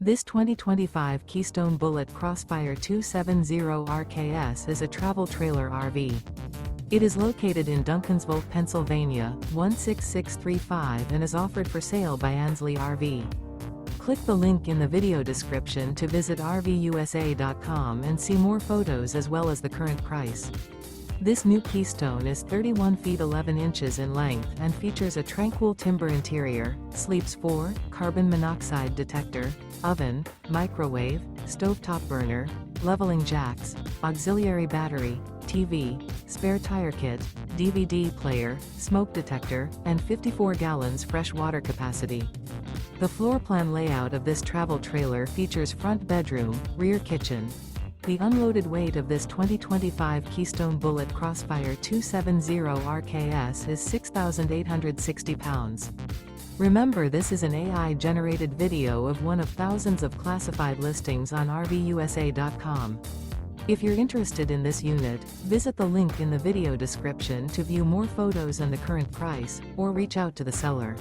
This 2025 Keystone Bullet Crossfire 270 RKS is a travel trailer RV. It is located in Duncansville, Pennsylvania, 16635 and is offered for sale by Ansley RV. Click the link in the video description to visit RVUSA.com and see more photos as well as the current price. This new Keystone is 31 feet 11 inches in length and features a Tranquil Timber interior, sleeps 4, carbon monoxide detector, oven, microwave, stovetop burner, leveling jacks, auxiliary battery, TV, spare tire kit, DVD player, smoke detector, and 54 gallons fresh water capacity. The floor plan layout of this travel trailer features front bedroom, rear kitchen. The unloaded weight of this 2025 Keystone Bullet Crossfire 270 RKS is 6,860 pounds. Remember, this is an AI-generated video of one of thousands of classified listings on RVUSA.com. If you're interested in this unit, visit the link in the video description to view more photos and the current price, or reach out to the seller.